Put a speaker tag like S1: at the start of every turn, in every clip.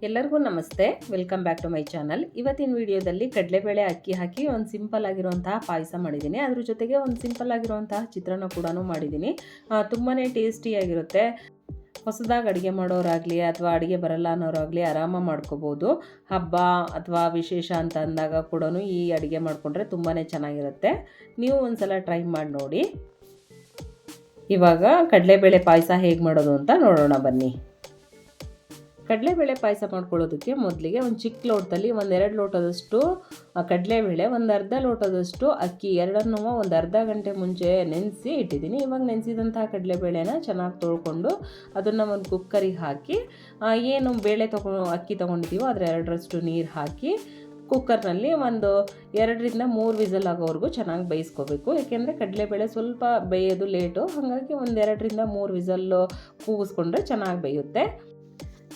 S1: ಎಲ್ಲರಿಗೂ ನಮಸ್ತೆ, welcome back to my channel. ಇವತ್ತಿನ ವಿಡಿಯೋದಲ್ಲಿ ಕಡಲೆಬೇಳೆ ಅಕ್ಕಿ ಹಾಕಿ ಒಂದು ಸಿಂಪಲ್ ಆಗಿರುವಂತಹ ಪಾಯಸ ಮಾಡಿದ್ದೀನಿ. ಅದ್ರ ಜೊತೆಗೆ ಒಂದು ಸಿಂಪಲ್ ಆಗಿರುವಂತಹ ಚಿತ್ರಾನ್ನ ಕೂಡ ಮಾಡಿದ್ದೀನಿ. ತುಂಬಾ ಟೇಸ್ಟಿಯಾಗಿರುತ್ತೆ. ಹೊಸದಾಗಿ ಅಡುಗೆ ಮಾಡೋರಾಗಲಿ ಅಥವಾ ಅಡುಗೆ ಬರಲ್ಲ ಅನ್ನೋರಾಗಲಿ ಆರಾಮಾಗಿ ಮಾಡ್ಕೋಬೋದು. ಹಬ್ಬ ಅಥವಾ ವಿಶೇಷ ಅಂತ ಅಂದಾಗ ಕೂಡ ಈ ಅಡುಗೆ ಮಾಡಿಕೊಂಡ್ರೆ ತುಂಬಾ ಚೆನ್ನಾಗಿರುತ್ತೆ. ನೀವು ಒಂದು ಸಲ ಟ್ರೈ ಮಾಡಿ ನೋಡಿ. ಇವಾಗ ಕಡಲೆಬೇಳೆ ಪಾಯಸ ಹೇಗೆ ಮಾಡೋದು ಅಂತ ನೋಡೋಣ ಬನ್ನಿ. ಕಡಲೆಬೇಳೆ ಪಾಯಸ ಮಾಡ್ಕೊಳ್ಳೋದಕ್ಕೆ ಮೊದಲಿಗೆ ಒಂದು ಚಿಕ್ಕ ಲೋಟದಲ್ಲಿ 1-2 ಲೋಟದಷ್ಟು ಕಡಲೆಬೇಳೆ, ಒಂದು ಅರ್ಧ ಲೋಟದಷ್ಟು ಅಕ್ಕಿ, ಎರಡನ್ನೂ ಒಂದು ಅರ್ಧ ಗಂಟೆ ಮುಂಚೆ ನೆನೆಸಿ ಇಟ್ಟಿದ್ದೀನಿ. ಇವಾಗ ನೆನೆಸಿದಂತಹ ಕಡಲೆಬೇಳೆನ ಚೆನ್ನಾಗಿ ತೊಳ್ಕೊಂಡು ಅದನ್ನು ಒಂದು ಕುಕ್ಕರಿಗೆ ಹಾಕಿ, ಏನು ಬೇಳೆ ಅಕ್ಕಿ ತೊಗೊಂಡಿದ್ದೀವೋ ಅದರ 2ರಷ್ಟು ನೀರು ಹಾಕಿ ಕುಕ್ಕರ್ನಲ್ಲಿ ಒಂದು 2ರಿಂದ 3 ವಿಸಲ್ ಆಗೋವರೆಗೂ ಚೆನ್ನಾಗಿ ಬೇಯಿಸ್ಕೋಬೇಕು. ಏಕೆಂದರೆ ಕಡಲೆಬೇಳೆ ಸ್ವಲ್ಪ ಬೇಯೋದು ಲೇಟು, ಹಾಗಾಗಿ ಒಂದು 2ರಿಂದ 3 ವಿಸಲ್ಲು ಕೂಗಿಸ್ಕೊಂಡ್ರೆ ಚೆನ್ನಾಗಿ ಬೇಯುತ್ತೆ.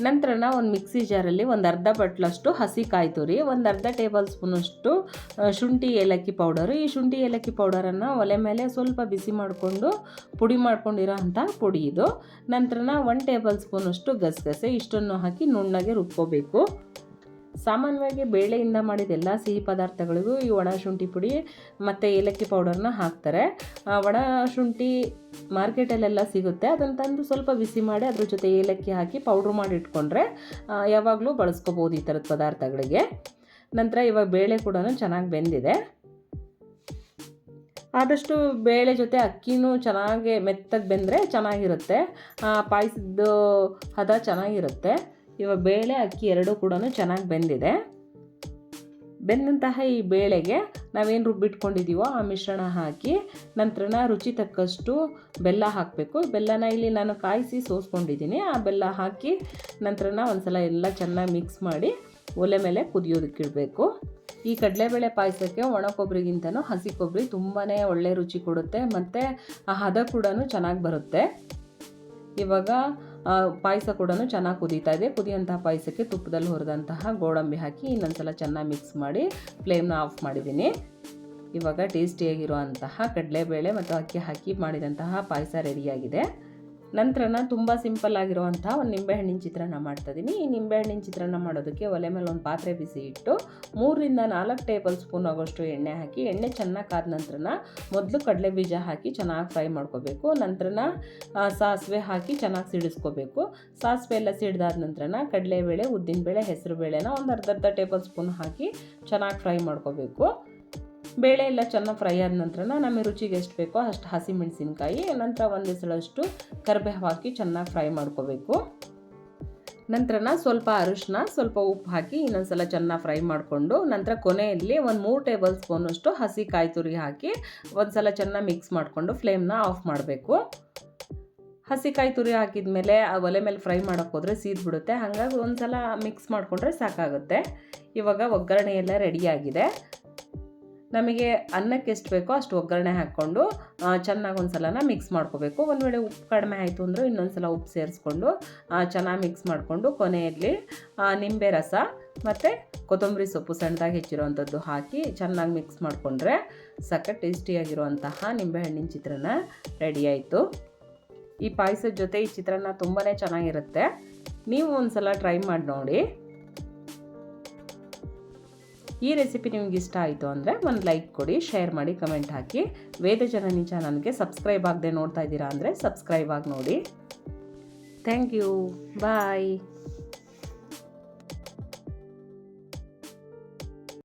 S1: ನಂತರ ಒಂದು ಮಿಕ್ಸಿ ಜಾರಲ್ಲಿ ಒಂದು ಅರ್ಧ ಬಟ್ಲಷ್ಟು ಹಸಿ ಕಾಯಿ ತುರಿ, ಒಂದು ಅರ್ಧ ಟೇಬಲ್ ಸ್ಪೂನಷ್ಟು ಶುಂಠಿ ಏಲಕ್ಕಿ ಪೌಡರು. ಈ ಶುಂಠಿ ಏಲಕ್ಕಿ ಪೌಡರನ್ನು ಒಲೆ ಮೇಲೆ ಸ್ವಲ್ಪ ಬಿಸಿ ಮಾಡಿಕೊಂಡು ಪುಡಿ ಮಾಡ್ಕೊಂಡಿರೋ ಅಂಥ ಪುಡಿ ಇದು. ನಂತರ 1 ಟೇಬಲ್ ಸ್ಪೂನಷ್ಟು ಗಸಗಸೆ, ಇಷ್ಟನ್ನು ಹಾಕಿ ನುಣ್ಣಗೆ ರುಬ್ಕೋಬೇಕು. ಸಾಮಾನ್ಯವಾಗಿ ಬೇಳೆಯಿಂದ ಮಾಡಿದ ಎಲ್ಲ ಸಿಹಿ ಪದಾರ್ಥಗಳಿಗೂ ಈ ಒಣ ಶುಂಠಿ ಪುಡಿ ಮತ್ತು ಏಲಕ್ಕಿ ಪೌಡರ್ನ ಹಾಕ್ತಾರೆ. ಒಣ ಶುಂಠಿ ಮಾರ್ಕೆಟಲ್ಲೆಲ್ಲ ಸಿಗುತ್ತೆ, ಅದನ್ನು ತಂದು ಸ್ವಲ್ಪ ಬಿಸಿ ಮಾಡಿ ಅದ್ರ ಜೊತೆ ಏಲಕ್ಕಿ ಹಾಕಿ ಪೌಡ್ರ್ ಮಾಡಿ ಇಟ್ಕೊಂಡ್ರೆ ಯಾವಾಗಲೂ ಬಳಸ್ಕೋಬೋದು ಈ ಥರದ ಪದಾರ್ಥಗಳಿಗೆ. ನಂತರ ಇವಾಗ ಬೇಳೆ ಕೂಡ ಚೆನ್ನಾಗಿ ಬೆಂದಿದೆ. ಆದಷ್ಟು ಬೇಳೆ ಜೊತೆ ಅಕ್ಕಿನೂ ಚೆನ್ನಾಗಿ ಮೆತ್ತಗೆ ಬೆಂದರೆ ಚೆನ್ನಾಗಿರುತ್ತೆ, ಪಾಯಸದ ಹದ ಚೆನ್ನಾಗಿರುತ್ತೆ. ಇವಾಗ ಬೇಳೆ ಅಕ್ಕಿ ಎರಡೂ ಕೂಡ ಚೆನ್ನಾಗಿ ಬೆಂದಿದೆ. ಬೆಂದಂತಹ ಈ ಬೇಳೆಗೆ ನಾವೇನು ರುಬ್ಬಿಟ್ಕೊಂಡಿದ್ದೀವೋ ಆ ಮಿಶ್ರಣ ಹಾಕಿ ನಂತರ ರುಚಿ ತಕ್ಕಷ್ಟು ಬೆಲ್ಲ ಹಾಕಬೇಕು. ಬೆಲ್ಲನ ಇಲ್ಲಿ ನಾನು ಕಾಯಿಸಿ ಸೋಸ್ಕೊಂಡಿದ್ದೀನಿ. ಆ ಬೆಲ್ಲ ಹಾಕಿ ನಂತರ ಒಂದು ಸಲ ಎಲ್ಲ ಚೆನ್ನಾಗಿ ಮಿಕ್ಸ್ ಮಾಡಿ ಒಲೆ ಮೇಲೆ ಕುದಿಯೋದಕ್ಕಿಡಬೇಕು. ಈ ಕಡಲೆಬೇಳೆ ಪಾಯಸಕ್ಕೆ ಒಣ ಕೊಬ್ಬರಿಗಿಂತನೂ ಹಸಿ ಕೊಬ್ಬರಿ ತುಂಬಾ ಒಳ್ಳೆ ರುಚಿ ಕೊಡುತ್ತೆ ಮತ್ತು ಆ ಹದ ಕೂಡ ಚೆನ್ನಾಗಿ ಬರುತ್ತೆ. ಇವಾಗ ಪಾಯಸ ಕೂಡ ಚೆನ್ನಾಗಿ ಕುದೀತಾ ಇದೆ. ಕುದಿಯಂತಹ ಪಾಯಸಕ್ಕೆ ತುಪ್ಪದಲ್ಲಿ ಹುರಿದಂತಹ ಗೋಡಂಬಿ ಹಾಕಿ ಇನ್ನೊಂದ್ಸಲ ಚೆನ್ನಾಗಿ ಮಿಕ್ಸ್ ಮಾಡಿ ಫ್ಲೇಮ್ನ ಆಫ್ ಮಾಡಿದ್ದೀನಿ. ಇವಾಗ ಟೇಸ್ಟಿಯಾಗಿರುವಂತಹ ಕಡಲೆಬೇಳೆ ಮತ್ತು ಅಕ್ಕಿ ಹಾಕಿ ಮಾಡಿದಂತಹ ಪಾಯಸ ರೆಡಿಯಾಗಿದೆ. ನಂತರ ತುಂಬ ಸಿಂಪಲ್ ಆಗಿರುವಂಥ ಒಂದು ನಿಂಬೆಹಣ್ಣಿನ ಚಿತ್ರಾನ್ನ ಮಾಡ್ತಾಯಿದ್ದೀನಿ. ಈ ನಿಂಬೆಹಣ್ಣಿನ ಚಿತ್ರಾನ್ನ ಮಾಡೋದಕ್ಕೆ ಒಲೆ ಮೇಲೆ ಒಂದು ಪಾತ್ರೆ ಬಿಸಿ ಇಟ್ಟು 3ರಿಂದ 4 ಟೇಬಲ್ ಸ್ಪೂನ್ ಆಗೋಷ್ಟು ಎಣ್ಣೆ ಹಾಕಿ, ಎಣ್ಣೆ ಚೆನ್ನಾಗಿ ಕಾದ ನಂತರ ಮೊದಲು ಕಡಲೆ ಬೀಜ ಹಾಕಿ ಚೆನ್ನಾಗಿ ಫ್ರೈ ಮಾಡ್ಕೋಬೇಕು. ನಂತರ ಸಾಸಿವೆ ಹಾಕಿ ಚೆನ್ನಾಗಿ ಸಿಡಿಸ್ಕೋಬೇಕು. ಸಾಸಿವೆ ಎಲ್ಲ ಸಿಡ್ದಾದ ನಂತರ ಕಡಲೆಬೇಳೆ, ಉದ್ದಿನಬೇಳೆ, ಹೆಸರು ಬೇಳೆನ ಒಂದು ಅರ್ಧ ಟೇಬಲ್ ಸ್ಪೂನ್ ಹಾಕಿ ಚೆನ್ನಾಗಿ ಫ್ರೈ ಮಾಡ್ಕೋಬೇಕು. ಬೇಳೆ ಎಲ್ಲ ಚೆನ್ನಾಗಿ ಫ್ರೈ ಆದ ನಂತರ ನಮಗೆ ರುಚಿಗೆ ಎಷ್ಟು ಬೇಕೋ ಅಷ್ಟು ಹಸಿಮೆಣಸಿನ್ಕಾಯಿ, ನಂತರ 1 ಎಸಳಷ್ಟು ಕರಿಬೇವು ಹಾಕಿ ಚೆನ್ನಾಗಿ ಫ್ರೈ ಮಾಡ್ಕೋಬೇಕು. ನಂತರ ಸ್ವಲ್ಪ ಅರಿಶಿನ, ಸ್ವಲ್ಪ ಉಪ್ಪು ಹಾಕಿ ಇನ್ನೊಂದ್ಸಲ ಚೆನ್ನಾಗಿ ಫ್ರೈ ಮಾಡಿಕೊಂಡು ನಂತರ ಕೊನೆಯಲ್ಲಿ ಒಂದು 3 ಟೇಬಲ್ ಸ್ಪೂನಷ್ಟು ಹಸಿ ಕಾಯಿ ತುರಿ ಹಾಕಿ ಒಂದು ಸಲ ಚೆನ್ನಾಗಿ ಮಿಕ್ಸ್ ಮಾಡಿಕೊಂಡು ಫ್ಲೇಮ್ನ ಆಫ್ ಮಾಡಬೇಕು. ಹಸಿ ಕಾಯಿ ತುರಿ ಹಾಕಿದ ಮೇಲೆ ಒಲೆ ಮೇಲೆ ಫ್ರೈ ಮಾಡೋಕ್ಕೆ ಹೋದರೆ ಸೀದ್ಬಿಡುತ್ತೆ, ಹಾಗಾಗಿ ಒಂದು ಸಲ ಮಿಕ್ಸ್ ಮಾಡಿಕೊಂಡ್ರೆ ಸಾಕಾಗುತ್ತೆ. ಇವಾಗ ಒಗ್ಗರಣೆ ಎಲ್ಲ ರೆಡಿಯಾಗಿದೆ. ನಮಗೆ ಅನ್ನಕ್ಕೆ ಎಷ್ಟು ಬೇಕೋ ಅಷ್ಟು ಒಗ್ಗರಣೆ ಹಾಕ್ಕೊಂಡು ಚೆನ್ನಾಗಿ ಒಂದು ಸಲ ಮಿಕ್ಸ್ ಮಾಡ್ಕೋಬೇಕು. ಒಂದು ವೇಳೆ ಉಪ್ಪು ಕಡಿಮೆ ಆಯಿತು ಅಂದರೆ ಇನ್ನೊಂದು ಸಲ ಉಪ್ಪು ಸೇರಿಸ್ಕೊಂಡು ಚೆನ್ನಾಗಿ ಮಿಕ್ಸ್ ಮಾಡಿಕೊಂಡು ಕೊನೆಯಲ್ಲಿ ನಿಂಬೆ ರಸ ಮತ್ತು ಕೊತ್ತಂಬರಿ ಸೊಪ್ಪು ಸಣ್ಣದಾಗಿ ಹೆಚ್ಚಿರೋವಂಥದ್ದು ಹಾಕಿ ಚೆನ್ನಾಗಿ ಮಿಕ್ಸ್ ಮಾಡಿಕೊಂಡ್ರೆ ಸಖತ್ ಟೇಸ್ಟಿಯಾಗಿರುವಂತಹ ನಿಂಬೆಹಣ್ಣಿನ ಚಿತ್ರಾನ್ನ ರೆಡಿ ಆಯಿತು. ಈ ಪಾಯಸದ ಜೊತೆ ಈ ಚಿತ್ರಾನ್ನ ತುಂಬಾ ಚೆನ್ನಾಗಿರುತ್ತೆ. ನೀವು ಒಂದು ಸಲ ಟ್ರೈ ಮಾಡಿ ನೋಡಿ. ಈ ರೆಸಿಪಿ ನಿಮ್ಗೆ ಇಷ್ಟ ಆಯಿತು ಅಂದರೆ ಒಂದು ಲೈಕ್ ಕೊಡಿ, ಶೇರ್ ಮಾಡಿ, ಕಮೆಂಟ್ ಹಾಕಿ. ವೇದಜನನಿ ಚಾನಲ್ಗೆ ಸಬ್ಸ್ಕ್ರೈಬ್ ಆಗದೆ ನೋಡ್ತಾ ಇದ್ದೀರಾ ಅಂದರೆ ಸಬ್ಸ್ಕ್ರೈಬ್ ಆಗಿ ನೋಡಿ. Thank you, bye.